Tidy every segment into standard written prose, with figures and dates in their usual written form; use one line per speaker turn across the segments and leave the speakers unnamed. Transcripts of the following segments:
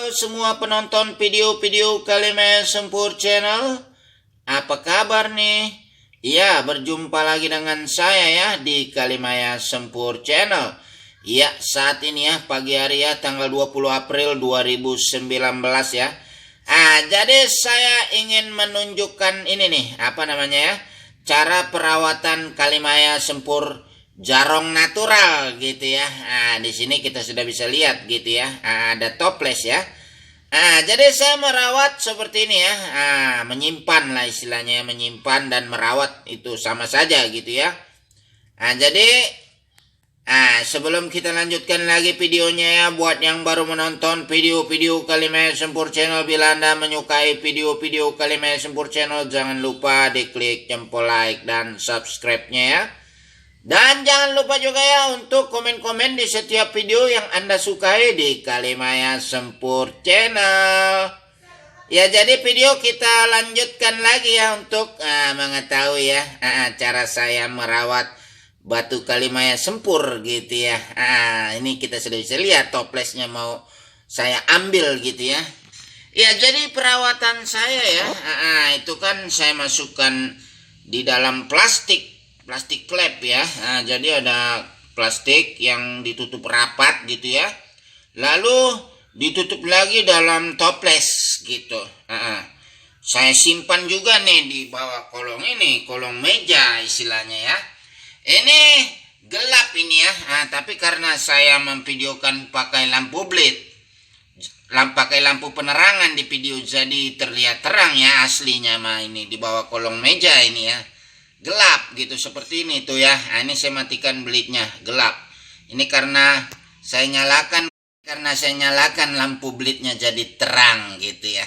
Halo semua penonton video-video Kalimaya Sempur Channel. Apa kabar nih? Ya, berjumpa lagi dengan saya ya di Kalimaya Sempur Channel. Ya, saat ini ya pagi hari ya tanggal 20 April 2019 ya. Jadi saya ingin menunjukkan ini nih, apa namanya ya? Cara perawatan Kalimaya Sempur jarong natural gitu ya. Di sini kita sudah bisa lihat gitu ya. Ada toples ya. Jadi saya merawat seperti ini ya. Menyimpan lah istilahnya, menyimpan dan merawat itu sama saja gitu ya. Jadi sebelum kita lanjutkan lagi videonya ya, buat yang baru menonton video-video Kalimaya Sempur Channel, bila Anda menyukai video-video Kalimaya Sempur Channel, jangan lupa diklik jempol like dan subscribe-nya ya. Dan jangan lupa juga ya untuk komen-komen di setiap video yang Anda sukai di Kalimaya Sempur Channel. Ya, jadi video kita lanjutkan lagi ya untuk mengetahui ya cara saya merawat batu Kalimaya Sempur gitu ya. Ini kita sudah bisa lihat toplesnya mau saya ambil gitu ya. Ya, jadi perawatan saya ya, itu kan saya masukkan di dalam plastik klep ya. Jadi ada plastik yang ditutup rapat gitu ya, lalu ditutup lagi dalam toples gitu. Saya simpan juga nih di bawah kolong ini, kolong meja istilahnya ya. Ini gelap ini ya, tapi karena saya memvideokan pakai lampu bled, pakai lampu penerangan di video, jadi terlihat terang ya aslinya mah. Ini di bawah kolong meja ini ya, gelap gitu seperti ini tuh ya. Ini saya matikan blitnya, gelap. Ini karena saya nyalakan lampu blitnya jadi terang gitu ya.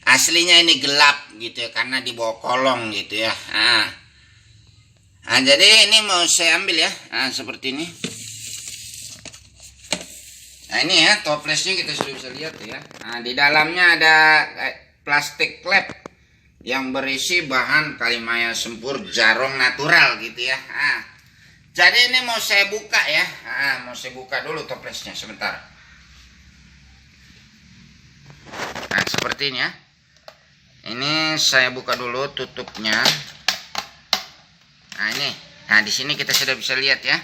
Aslinya ini gelap gitu ya karena di bawah kolong gitu ya. Jadi ini mau saya ambil ya, seperti ini. Ini ya toplesnya kita sudah bisa lihat ya. Di dalamnya ada plastik klep yang berisi bahan Kalimaya Sempur jarong natural gitu ya. Jadi ini mau saya buka ya. Mau saya buka dulu toplesnya sebentar. Seperti ini ya. Ini saya buka dulu tutupnya. Ini. Di sini kita sudah bisa lihat ya.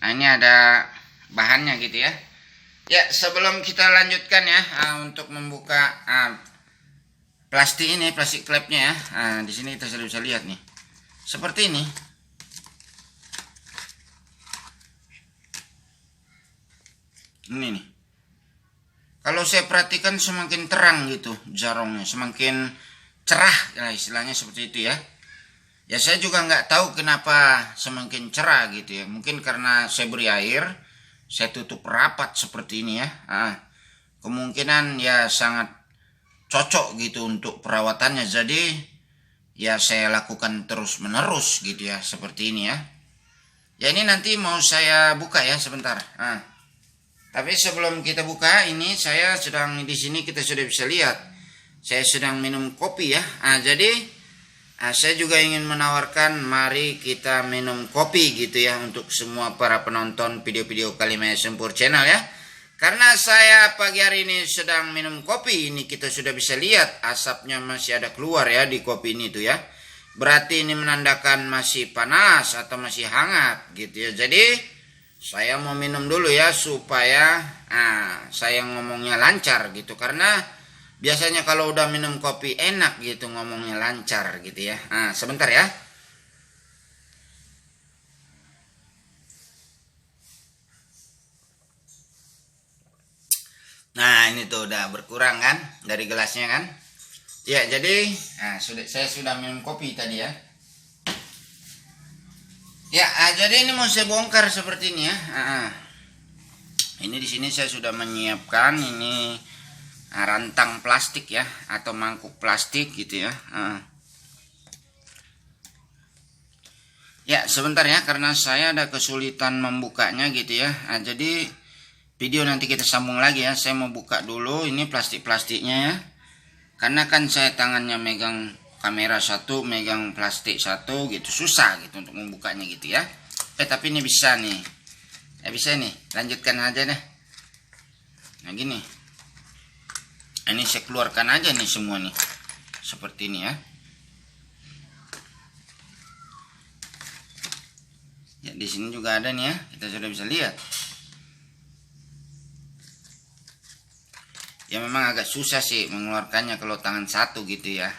Ini ada bahannya gitu ya. Ya, sebelum kita lanjutkan ya untuk membuka plastik ini, plastik klepnya ya. Di sini kita sudah bisa lihat nih. Seperti ini. Ini nih. Kalau saya perhatikan semakin terang gitu jarongnya, semakin cerah ya, istilahnya seperti itu ya. Ya, saya juga nggak tahu kenapa semakin cerah gitu ya. Mungkin karena saya beri air, saya tutup rapat seperti ini ya. Kemungkinan ya sangat cocok gitu untuk perawatannya. Jadi ya saya lakukan terus menerus gitu ya, seperti ini ya. Ya, ini nanti mau saya buka ya sebentar. Tapi sebelum kita buka ini, saya sedang di sini kita sudah bisa lihat saya sedang minum kopi ya. Jadi saya juga ingin menawarkan, mari kita minum kopi gitu ya untuk semua para penonton video-video Kalimaya Sempur Channel ya. Karena saya pagi hari ini sedang minum kopi, ini kita sudah bisa lihat asapnya masih ada keluar ya di kopi ini tuh ya. Berarti ini menandakan masih panas atau masih hangat gitu ya. Jadi saya mau minum dulu ya supaya saya ngomongnya lancar gitu. Karena biasanya kalau udah minum kopi enak gitu ngomongnya lancar gitu ya. Sebentar ya. Nah, ini tuh udah berkurang kan dari gelasnya kan. Ya, jadi saya sudah minum kopi tadi ya. Ya, jadi ini mau saya bongkar seperti ini ya. Ini di sini saya sudah menyiapkan ini rantang plastik ya, atau mangkuk plastik gitu ya. Ya, sebentar ya karena saya ada kesulitan membukanya gitu ya. Jadi video nanti kita sambung lagi ya. Saya mau buka dulu ini plastik-plastiknya ya. Karena kan saya tangannya megang kamera satu, megang plastik satu gitu, susah gitu untuk membukanya gitu ya. Tapi ini bisa nih. Ya bisa nih, lanjutkan aja deh. Nah gini, ini saya keluarkan aja nih semua nih, seperti ini ya. Ya di sini juga ada nih ya, kita sudah bisa lihat. Ya memang agak susah sih mengeluarkannya kalau tangan satu gitu ya.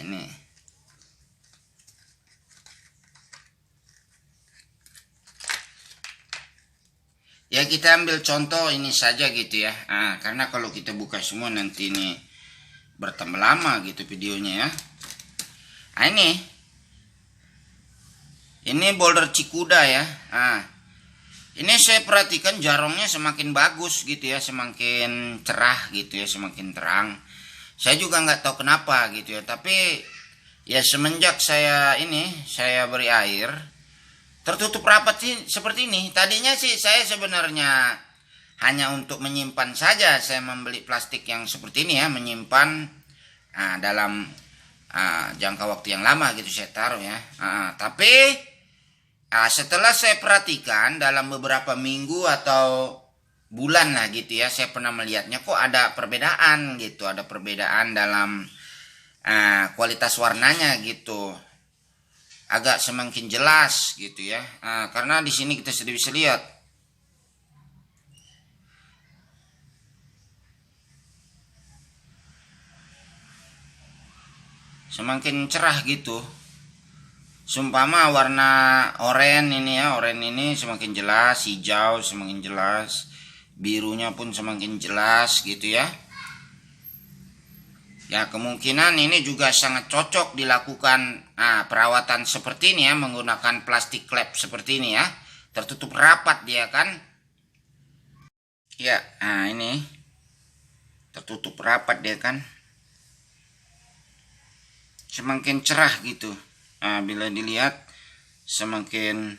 Ini. Ya kita ambil contoh ini saja gitu ya. Karena kalau kita buka semua nanti ini bertambah lama gitu videonya ya. Ini boulder Cikuda ya. Ini saya perhatikan jarongnya semakin bagus gitu ya, semakin cerah gitu ya, semakin terang. Saya juga nggak tahu kenapa gitu ya, tapi ya semenjak saya beri air, tertutup rapat sih seperti ini. Tadinya sih saya sebenarnya hanya untuk menyimpan saja, saya membeli plastik yang seperti ini ya, menyimpan dalam jangka waktu yang lama gitu saya taruh ya. Tapi setelah saya perhatikan dalam beberapa minggu atau bulan lah gitu ya, saya pernah melihatnya kok ada perbedaan gitu, ada perbedaan dalam kualitas warnanya gitu, agak semakin jelas gitu ya. Karena di sini kita sudah bisa lihat semakin cerah gitu. Sumpama warna oranye ini ya, oranye ini semakin jelas, hijau semakin jelas, birunya pun semakin jelas gitu ya. Ya kemungkinan ini juga sangat cocok dilakukan perawatan seperti ini ya, menggunakan plastik klep seperti ini ya, tertutup rapat dia kan. Ya, ini tertutup rapat dia kan, semakin cerah gitu. Bila dilihat semakin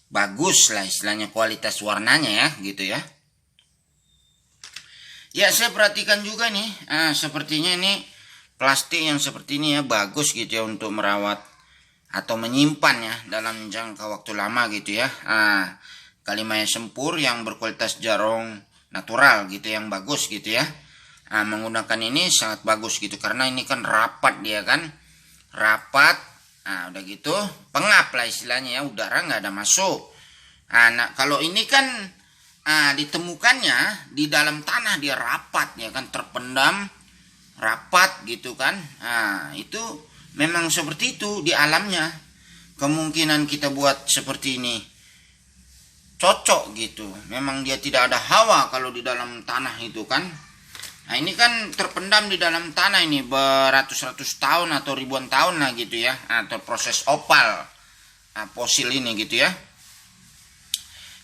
bagus lah istilahnya kualitas warnanya ya gitu ya. Ya saya perhatikan juga nih, sepertinya ini plastik yang seperti ini ya bagus gitu ya untuk merawat atau menyimpan ya dalam jangka waktu lama gitu ya. Kalimaya Sempur yang berkualitas jarong natural gitu yang bagus gitu ya. Menggunakan ini sangat bagus gitu karena ini kan rapat dia kan, rapat. Udah gitu pengap lah istilahnya ya, udara nggak ada masuk. Nah kalau ini kan ditemukannya di dalam tanah, dia rapat ya kan, terpendam rapat gitu kan. Itu memang seperti itu di alamnya. Kemungkinan kita buat seperti ini cocok gitu, memang dia tidak ada hawa kalau di dalam tanah itu kan. Nah ini kan terpendam di dalam tanah ini beratus-ratus tahun atau ribuan tahun lah gitu ya, atau proses opal fosil ini gitu ya.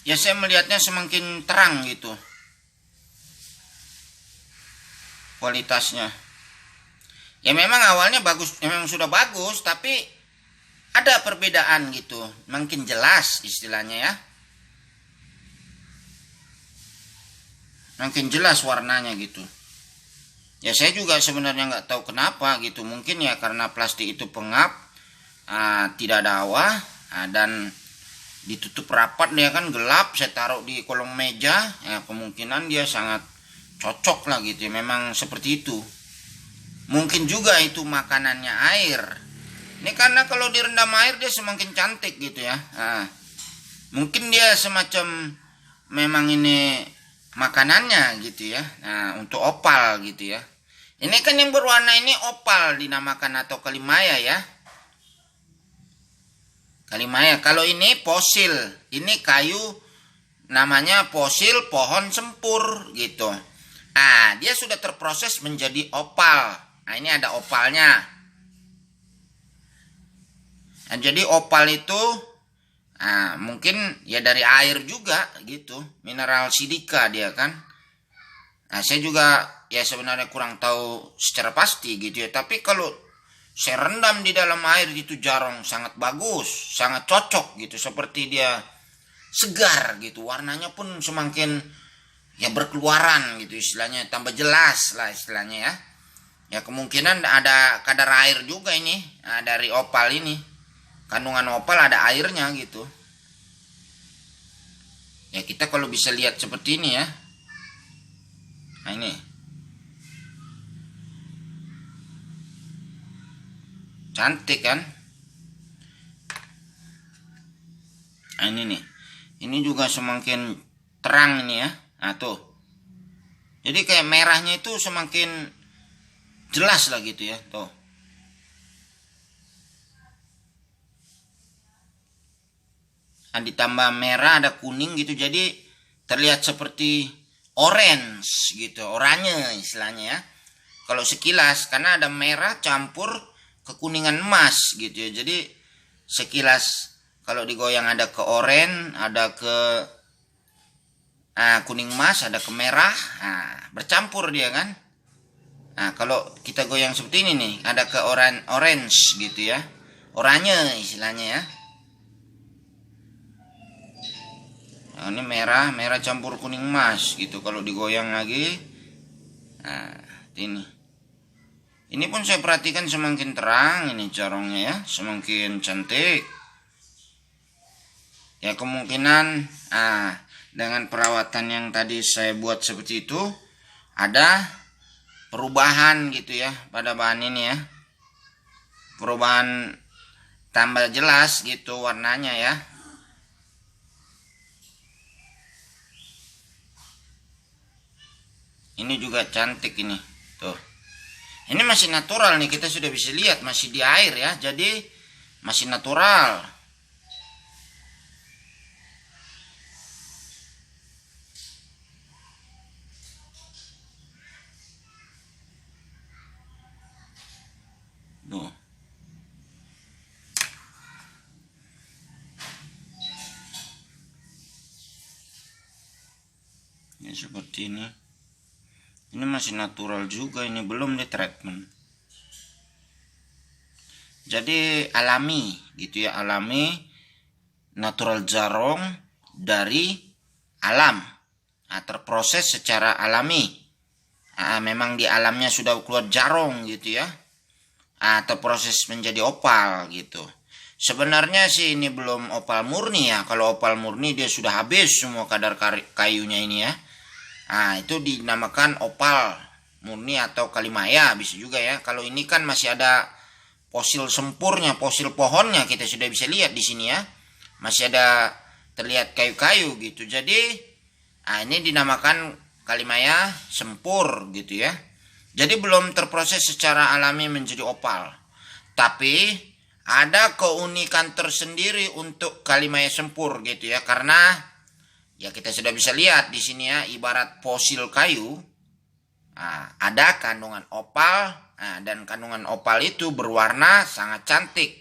Ya saya melihatnya semakin terang gitu kualitasnya. Ya memang awalnya bagus, memang sudah bagus, tapi ada perbedaan gitu, makin jelas istilahnya ya, makin jelas warnanya gitu. Ya saya juga sebenarnya nggak tahu kenapa gitu, mungkin ya karena plastik itu pengap, tidak ada hawa, dan ditutup rapat dia kan gelap. Saya taruh di kolong meja ya, kemungkinan dia sangat cocok lah gitu ya, memang seperti itu. Mungkin juga itu makanannya air ini, karena kalau direndam air dia semakin cantik gitu ya. Mungkin dia semacam memang ini makanannya gitu ya. Untuk opal gitu ya, ini kan yang berwarna ini opal dinamakan atau kalimaya ya. Kalimaya. Kalau ini fosil, ini kayu namanya fosil pohon sempur gitu. Dia sudah terproses menjadi opal. Ini ada opalnya. Jadi opal itu mungkin ya dari air juga gitu, mineral silika dia kan. Saya juga ya sebenarnya kurang tahu secara pasti gitu ya, tapi kalau saya rendam di dalam air itu jarong sangat bagus, sangat cocok gitu, seperti dia segar gitu, warnanya pun semakin ya berkeluaran gitu istilahnya, tambah jelas lah istilahnya ya. Ya kemungkinan ada kadar air juga ini dari opal ini, kandungan opal ada airnya gitu. Ya kita kalau bisa lihat seperti ini ya. Nah ini. Cantik kan? Nah ini nih. Ini juga semakin terang ini ya. Nah tuh. Jadi kayak merahnya itu semakin jelas lah gitu ya. Tuh. Nah, ditambah merah ada kuning gitu, jadi terlihat seperti orange gitu, oranye istilahnya ya. Kalau sekilas karena ada merah campur kekuningan emas gitu ya. Jadi sekilas kalau digoyang ada ke oranye, ada ke kuning emas, ada ke merah, bercampur dia kan. Nah kalau kita goyang seperti ini nih, ada ke orange gitu ya, oranye istilahnya ya. Nah, ini merah campur kuning emas gitu. Kalau digoyang lagi, nah ini. Ini pun saya perhatikan semakin terang ini jarongnya ya, semakin cantik. Ya kemungkinan, dengan perawatan yang tadi saya buat seperti itu, ada perubahan gitu ya pada bahan ini ya. Perubahan tambah jelas gitu warnanya ya. Ini juga cantik ini. Tuh. Ini masih natural nih, kita sudah bisa lihat masih di air ya. Jadi masih natural. Tuh. Ini seperti ini. Ini masih natural juga, ini belum di treatment. Jadi alami gitu ya, alami, natural jarong dari alam. Terproses secara alami. Memang di alamnya sudah keluar jarong gitu ya. Terproses menjadi opal gitu. Sebenarnya sih ini belum opal murni ya. Kalau opal murni dia sudah habis semua kadar kayunya ini ya. Itu dinamakan opal murni atau kalimaya bisa juga ya. Kalau ini kan masih ada fosil sempurnya, fosil pohonnya kita sudah bisa lihat di sini ya. Masih ada terlihat kayu-kayu gitu. Jadi ini dinamakan kalimaya sempur gitu ya. Jadi belum terproses secara alami menjadi opal. Tapi ada keunikan tersendiri untuk kalimaya sempur gitu ya, karena ya kita sudah bisa lihat di sini ya, ibarat fosil kayu, ada kandungan opal, dan kandungan opal itu berwarna sangat cantik.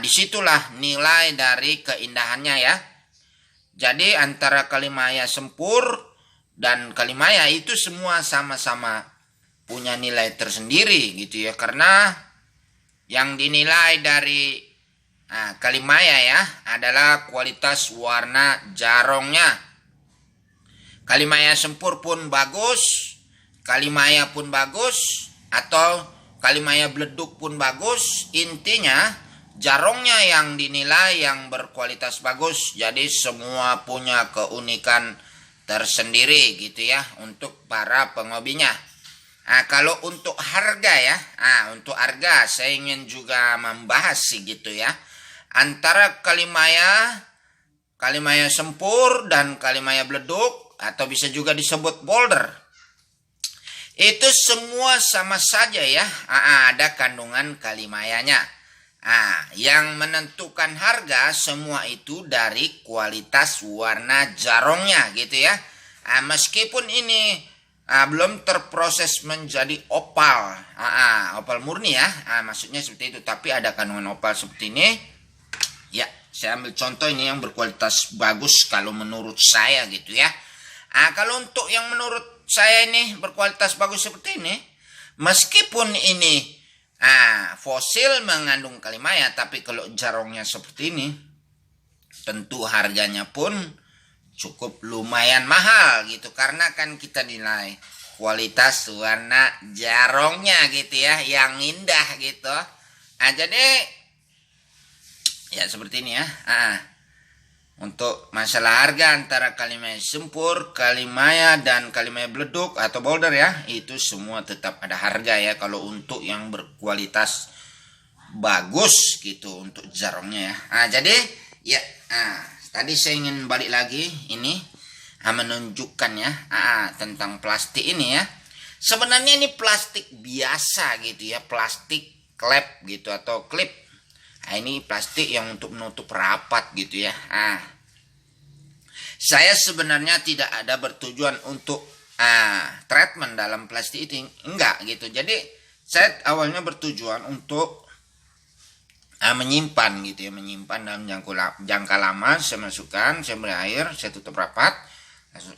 Disitulah nilai dari keindahannya ya. Jadi antara kalimaya sempur dan kalimaya itu semua sama-sama punya nilai tersendiri gitu ya, karena yang dinilai dari kalimaya ya adalah kualitas warna jarongnya. Kalimaya sempur pun bagus, kalimaya pun bagus, atau kalimaya beleduk pun bagus. Intinya jarongnya yang dinilai yang berkualitas bagus. Jadi semua punya keunikan tersendiri gitu ya untuk para pengobinya. Kalau untuk harga ya, untuk harga saya ingin juga membahas sih gitu ya. Antara kalimaya sempur dan kalimaya beleduk atau bisa juga disebut boulder. Itu semua sama saja ya, ada kandungan kalimayanya. Yang menentukan harga semua itu dari kualitas warna jarongnya gitu ya. Meskipun ini belum terproses menjadi opal, opal murni ya, maksudnya seperti itu. Tapi ada kandungan opal seperti ini. Ya, saya ambil contoh ini yang berkualitas bagus kalau menurut saya gitu ya. Kalau untuk yang menurut saya ini berkualitas bagus seperti ini, meskipun ini fosil mengandung kalimaya, tapi kalau jarongnya seperti ini, tentu harganya pun cukup lumayan mahal gitu, karena kan kita nilai kualitas warna jarongnya gitu ya, yang indah gitu. Jadi ya seperti ini ya. Untuk masalah harga antara Kalimaya Sempur, Kalimaya dan Kalimaya Beleduk atau Boulder ya, itu semua tetap ada harga ya kalau untuk yang berkualitas bagus gitu untuk jarongnya ya. Jadi ya, tadi saya ingin balik lagi ini menunjukkan ya tentang plastik ini ya. Sebenarnya ini plastik biasa gitu ya, plastik klep gitu atau klip. Ini plastik yang untuk menutup rapat gitu ya. Saya sebenarnya tidak ada bertujuan untuk treatment dalam plastik itu, enggak gitu. Jadi saya awalnya bertujuan untuk menyimpan gitu ya, menyimpan dalam jangka lama. Saya masukkan, saya beri air, saya tutup rapat,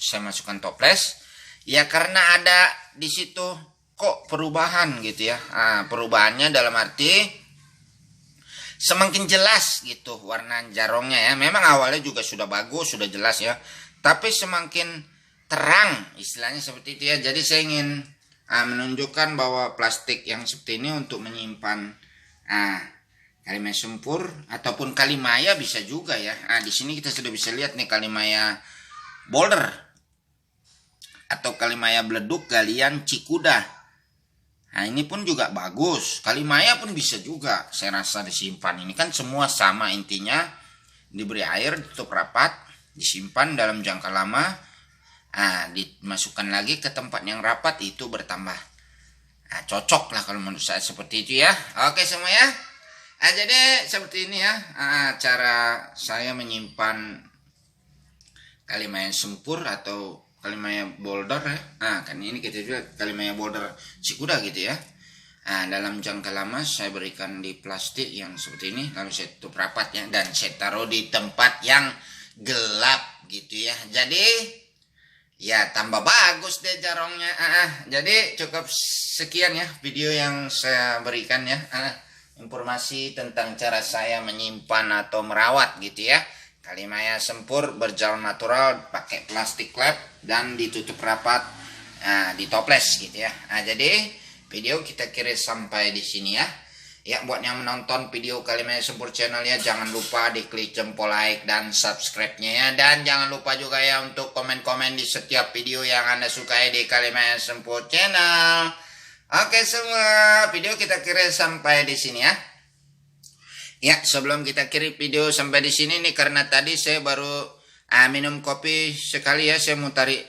saya masukkan toples. Ya karena ada di situ kok perubahan gitu ya. Perubahannya dalam arti semakin jelas gitu warna jarongnya ya. Memang awalnya juga sudah bagus, sudah jelas ya. Tapi semakin terang istilahnya seperti itu ya. Jadi saya ingin menunjukkan bahwa plastik yang seperti ini untuk menyimpan Kalimaya Sempur ataupun Kalimaya bisa juga ya. Di sini kita sudah bisa lihat nih Kalimaya Boulder atau Kalimaya Beleduk galian Cikuda. Ini pun juga bagus. Kalimaya pun bisa juga saya rasa disimpan. Ini kan semua sama intinya. Diberi air, ditutup rapat, disimpan dalam jangka lama. Dimasukkan lagi ke tempat yang rapat, itu bertambah cocok lah kalau menurut saya seperti itu ya. Oke semua ya. Jadi seperti ini ya cara saya menyimpan Kalimaya Sempur atau Kalimaya Boulder ya. Kan ini kita juga Kalimaya Boulder Cikuda gitu ya. Dalam jangka lama saya berikan di plastik yang seperti ini, lalu saya tutup rapat ya, dan saya taruh di tempat yang gelap gitu ya. Jadi ya tambah bagus deh jarongnya. Jadi cukup sekian ya video yang saya berikan ya. Informasi tentang cara saya menyimpan atau merawat gitu ya Kalimaya Sempur berjalan natural pakai plastik klep dan ditutup rapat di toples gitu ya. Jadi video kita kira sampai di sini ya. Ya buat yang menonton video Kalimaya Sempur channel ya, jangan lupa diklik jempol like dan subscribe-nya ya, dan jangan lupa juga ya untuk komen-komen di setiap video yang Anda sukai di Kalimaya Sempur channel. Oke semua, video kita kira sampai di sini ya. Ya, sebelum kita kirim video sampai di sini nih, karena tadi saya baru minum kopi sekali ya, saya mau tarik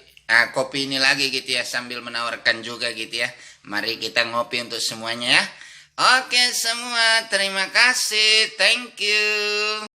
kopi ini lagi gitu ya, sambil menawarkan juga gitu ya. Mari kita ngopi untuk semuanya ya. Oke semua, terima kasih, thank you.